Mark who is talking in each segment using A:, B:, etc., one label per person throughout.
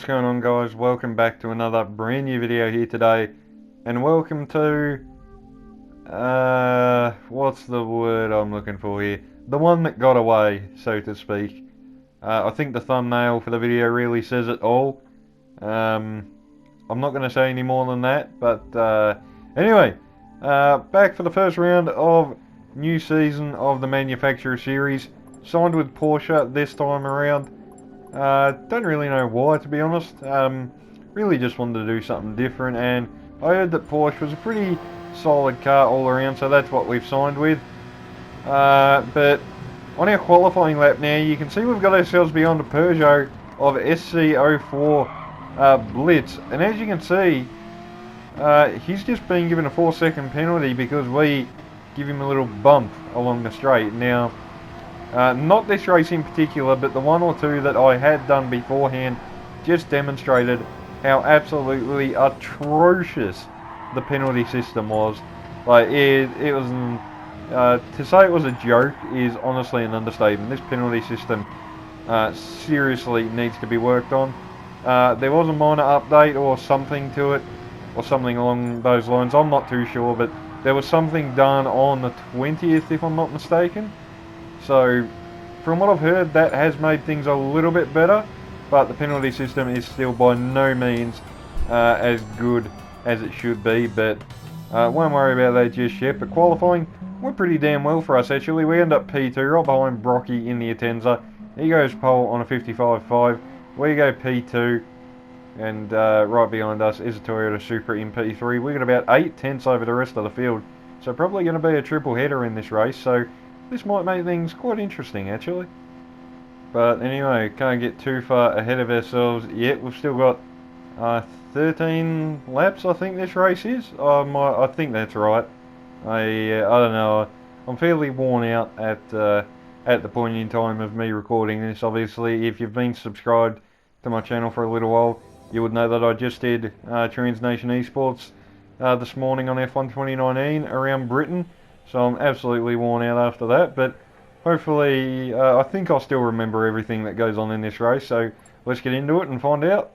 A: What's going on, guys? Welcome back to another brand new video here today, and welcome to what's the word I'm looking for here? The one that got away, so to speak. I think the thumbnail for the video really says it all. I'm not going to say any more than that, but anyway, back for the first round of new season of the Manufacturer Series. Signed with Porsche this time around. Don't really know why, to be honest. Really just wanted to do something different, and I heard that Porsche was a pretty solid car all around, so that's what we've signed with. But on our qualifying lap now, you can see we've got ourselves beyond a Peugeot of SC04 Blitz, and as you can see, he's just been given a 4-second penalty because we give him a little bump along the straight. Now, not this race in particular, but the one or two that I had done beforehand just demonstrated how absolutely atrocious the penalty system was. Like, it was, to say it was a joke is honestly an understatement. This penalty system seriously needs to be worked on. There was a minor update or something to it, or something along those lines. I'm not too sure, but there was something done on the 20th, if I'm not mistaken. So, from what I've heard, that has made things a little bit better, but the penalty system is still by no means as good as it should be, but won't worry about that just yet. But qualifying went pretty damn well for us, actually. We end up P2, right behind Brocky in the Atenza. He goes pole on a 55.5. We go P2, and right behind us is a Toyota Supra in P3. We got about 8 tenths over the rest of the field, so probably going to be a triple header in this race, so this might make things quite interesting, actually. But anyway, can't get too far ahead of ourselves yet. We've still got 13 laps, I think this race is. I think that's right. I don't know. I'm fairly worn out at the point in time of me recording this. Obviously, if you've been subscribed to my channel for a little while, you would know that I just did Transnation Esports this morning on F1 2019 around Britain. So I'm absolutely worn out after that, but hopefully I think I'll still remember everything that goes on in this race, so let's get into it and find out.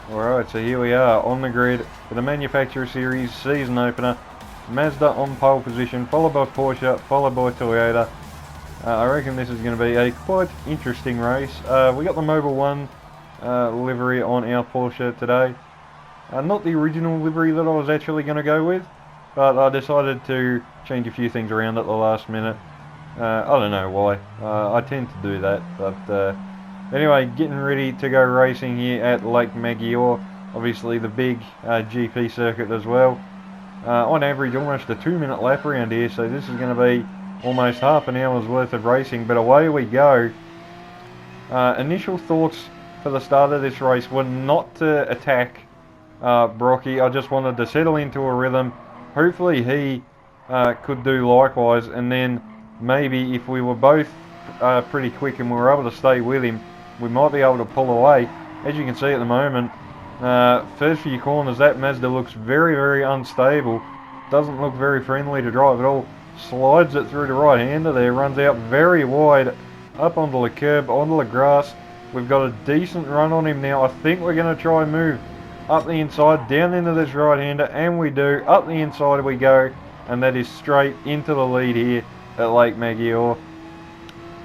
A: Alright, so here we are on the grid for the Manufacturer Series season opener. Mazda on pole position, followed by Porsche, followed by Toyota. I reckon this is going to be a quite interesting race. We got the Mobile 1 livery on our Porsche today. Not the original livery that I was actually going to go with, but I decided to change a few things around at the last minute. I don't know why. I tend to do that, but anyway, getting ready to go racing here at Lake Maggiore, obviously the big GP circuit as well. On average, almost a 2-minute lap around here, so this is going to be almost half an hour's worth of racing, but away we go. Initial thoughts for the start of this race were not to attack Brocky. I just wanted to settle into a rhythm. Hopefully he could do likewise, and then maybe if we were both pretty quick and we were able to stay with him, we might be able to pull away. As you can see at the moment, first few corners, that Mazda looks very, very unstable. Doesn't look very friendly to drive at all. Slides it through the right-hander there, runs out very wide, up onto the curb, onto the grass. We've got a decent run on him now. I think we're going to try and move up the inside, down into this right-hander, and we do. Up the inside we go, and that is straight into the lead here at Lake Maggiore.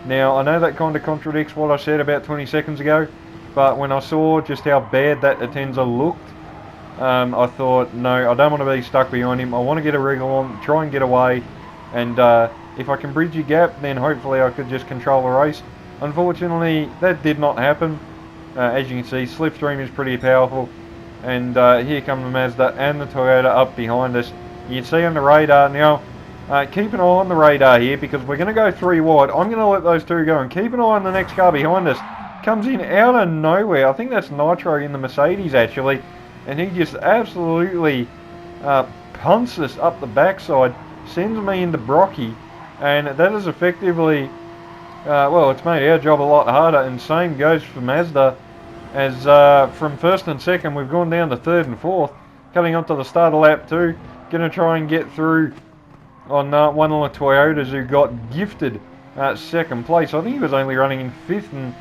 A: Now, I know that kind of contradicts what I said about 20 seconds ago, but when I saw just how bad that Atenza looked, I thought, no, I don't want to be stuck behind him. I want to get a wriggle on, try and get away, and if I can bridge a gap, then hopefully I could just control the race. Unfortunately, that did not happen. As you can see, slipstream is pretty powerful, and here come the Mazda and the Toyota up behind us. You can see on the radar now. Keep an eye on the radar here, because we're going to go 3 wide. I'm going to let those two go, and keep an eye on the next car behind us. Comes in out of nowhere. I think that's Nitro in the Mercedes actually, and he just absolutely punts us up the backside, sends me into Brocky, and that is effectively, well, it's made our job a lot harder. And same goes for Mazda, as from first and second we've gone down to third and fourth, cutting onto the start of lap 2. Going to try and get through on one of the Toyotas who got gifted second place. I think he was only running in fifth, and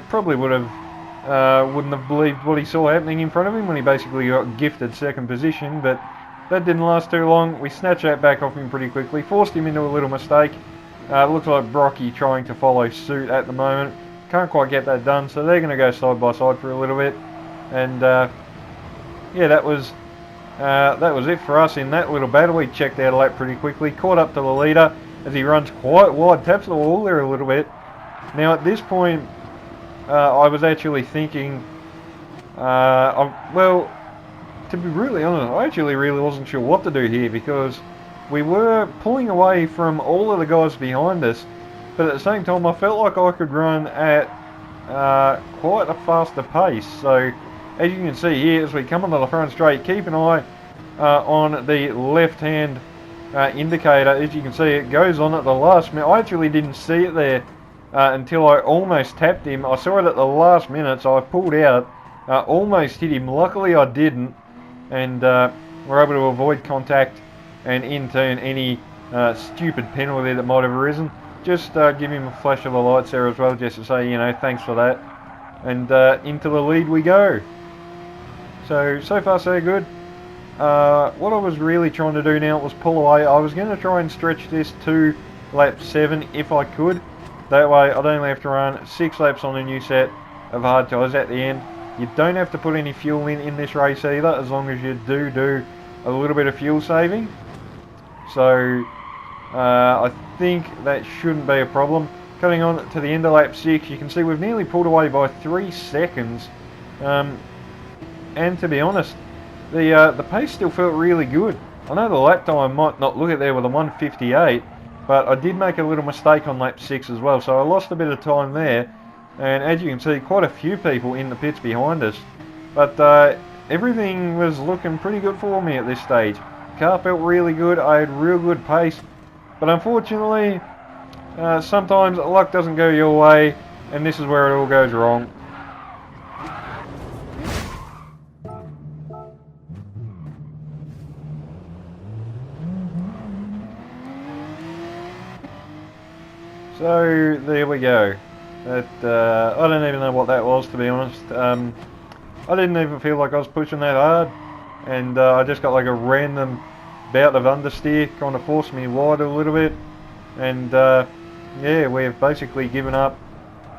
A: probably wouldn't have believed what he saw happening in front of him when he basically got gifted second position. But that didn't last too long. We snatched that back off him pretty quickly, forced him into a little mistake. Looks like Brocky trying to follow suit at the moment. Can't quite get that done, so they're going to go side by side for a little bit. And yeah, that was it for us in that little battle. We checked out a lap pretty quickly, caught up to the leader as he runs quite wide, taps the wall there a little bit. Now at this point, I was actually thinking, well, to be really honest, I actually really wasn't sure what to do here, because we were pulling away from all of the guys behind us, but at the same time I felt like I could run at quite a faster pace. So as you can see here, as we come onto the front straight, keep an eye on the left hand indicator. As you can see, it goes on at the last minute. I actually didn't see it there until I almost tapped him. I saw it at the last minute, so I pulled out, almost hit him. Luckily I didn't, and we're able to avoid contact, and in turn any stupid penalty that might have arisen. Just give him a flash of the lights there as well, just to say, you know, thanks for that. And into the lead we go. So far so good. What I was really trying to do now was pull away. I was going to try and stretch this to lap 7 if I could. That way I'd only have to run 6 laps on a new set of hard tyres at the end. You don't have to put any fuel in this race either, as long as you do a little bit of fuel saving. So I think that shouldn't be a problem. Coming on to the end of lap 6, you can see we've nearly pulled away by 3 seconds. And to be honest, the pace still felt really good. I know the lap time might not look it there with a 1:58, but I did make a little mistake on lap 6 as well, so I lost a bit of time there. And as you can see, quite a few people in the pits behind us. But everything was looking pretty good for me at this stage. Car felt really good, I had real good pace. But unfortunately, sometimes luck doesn't go your way, and this is where it all goes wrong. So there we go. I don't even know what that was, to be honest. I didn't even feel like I was pushing that hard, and I just got like a random bout of understeer, kind of forced me wide a little bit, and yeah, we've basically given up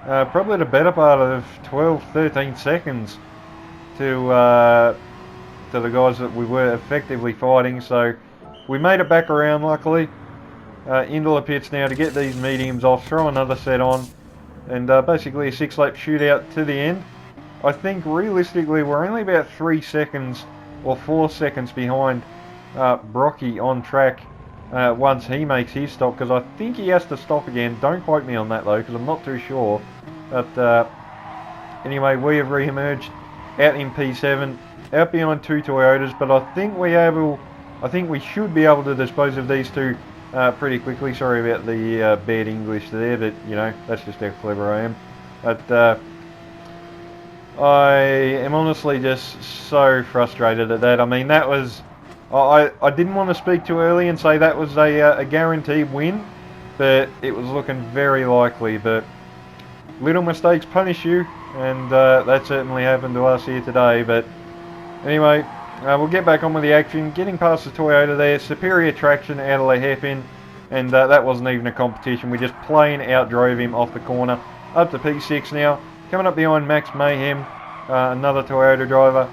A: probably the better part of 12-13 seconds to the guys that we were effectively fighting. So we made it back around, luckily, into the pits now to get these mediums off, throw another set on, and basically a 6-lap shootout to the end. I think realistically we're only about 3 seconds or 4 seconds behind Brocky on track once he makes his stop, because I think he has to stop again. Don't quote me on that though, because I'm not too sure. But anyway, we have re-emerged out in P7, out behind 2 Toyotas, but I think we should be able to dispose of these two pretty quickly. Sorry about the bad English there, but you know, that's just how clever I am. But I am honestly just so frustrated at that. I mean, that was... I didn't want to speak too early and say that was a guaranteed win, but it was looking very likely. But little mistakes punish you, and that certainly happened to us here today. But anyway, we'll get back on with the action. Getting past the Toyota there, superior traction out of the hairpin, and that wasn't even a competition. We just plain outdrove him off the corner. Up to P6 now, coming up behind Max Mayhem, another Toyota driver.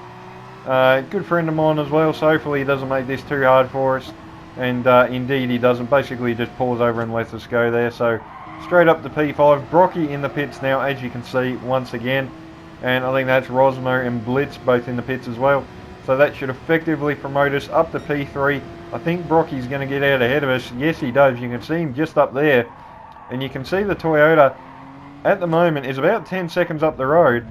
A: Good friend of mine as well, so hopefully he doesn't make this too hard for us. And indeed he doesn't. Basically he just pulls over and lets us go there. So straight up to P5. Brocky in the pits now, as you can see, once again. And I think that's Rosmo and Blitz both in the pits as well. So that should effectively promote us up to P3. I think Brocky's going to get out ahead of us. Yes, he does. You can see him just up there. And you can see the Toyota at the moment is about 10 seconds up the road.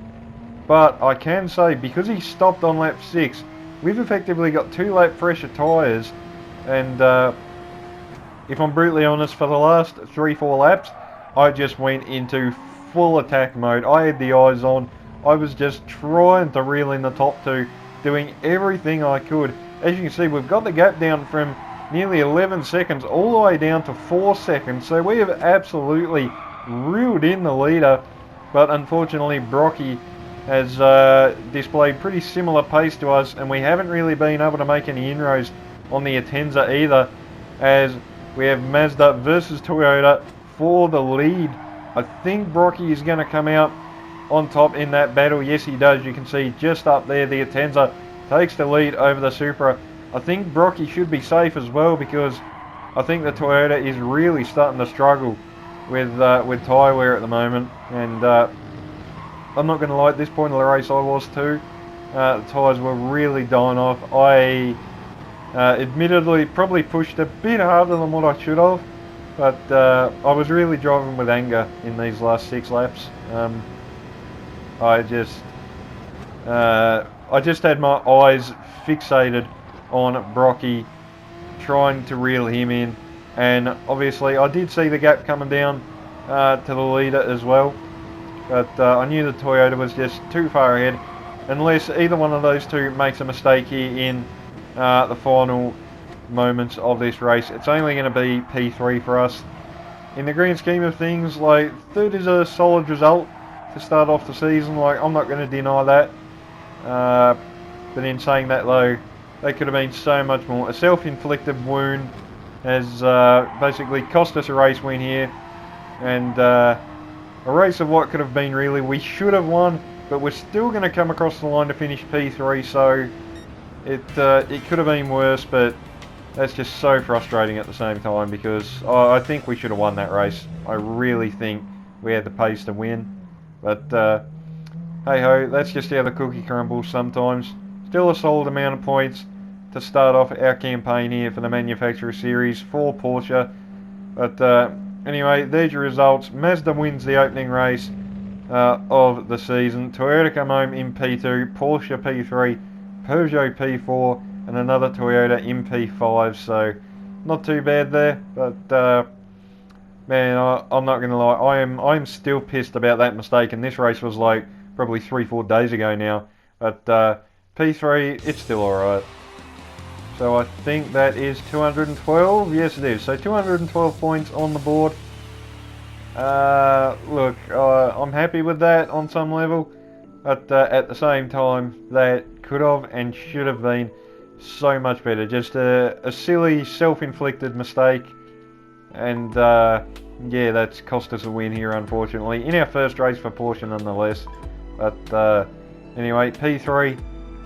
A: But I can say, because he stopped on lap 6, we've effectively got 2 lap fresher tyres. And if I'm brutally honest, for the last 3-4 laps, I just went into full attack mode. I had the eyes on. I was just trying to reel in the top 2, doing everything I could. As you can see, we've got the gap down from nearly 11 seconds all the way down to 4 seconds. So we have absolutely reeled in the leader. But unfortunately, Brocky has displayed pretty similar pace to us, and we haven't really been able to make any inroads on the Atenza either, as we have Mazda versus Toyota for the lead. I think Brocky is going to come out on top in that battle. Yes, he does. You can see just up there, the Atenza takes the lead over the Supra. I think Brocky should be safe as well, because I think the Toyota is really starting to struggle with tyre wear at the moment. And I'm not going to lie, at this point of the race I was too. The tyres were really dying off. I admittedly probably pushed a bit harder than what I should have, but I was really driving with anger in these last 6 laps. I just had my eyes fixated on Brocky, trying to reel him in, and obviously I did see the gap coming down to the leader as well, but I knew the Toyota was just too far ahead. Unless either one of those two makes a mistake here in the final moments of this race, it's only going to be P3 for us. In the grand scheme of things, like, 3rd is a solid result to start off the season. Like, I'm not going to deny that. But in saying that though, they could have been so much more. A self-inflicted wound has basically cost us a race win here, and a race of what could have been really, we should have won, but we're still going to come across the line to finish P3, so it could have been worse, but that's just so frustrating at the same time, because I think we should have won that race. I really think we had the pace to win. But hey ho, that's just how the cookie crumbles sometimes. Still a solid amount of points to start off our campaign here for the Manufacturer Series for Porsche. But anyway, there's your results. Mazda wins the opening race of the season. Toyota come home in P2, Porsche P3, Peugeot P4, and another Toyota in P5. So not too bad there, but man, I'm not going to lie, I'm still pissed about that mistake, and this race was like probably 3-4 days ago now. But P3, it's still alright. So I think that is 212, yes it is, so 212 points on the board. Look, I'm happy with that on some level, but at the same time, that could have and should have been so much better. Just a silly self-inflicted mistake. And yeah, that's cost us a win here, unfortunately, in our first race for Porsche nonetheless. But anyway, P3,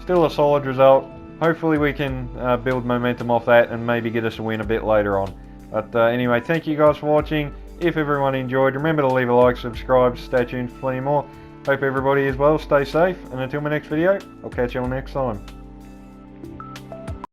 A: still a solid result. Hopefully we can build momentum off that and maybe get us a win a bit later on. But anyway, thank you guys for watching. If everyone enjoyed, remember to leave a like, subscribe, stay tuned for plenty more. Hope everybody is well, stay safe, and until my next video, I'll catch you all next time.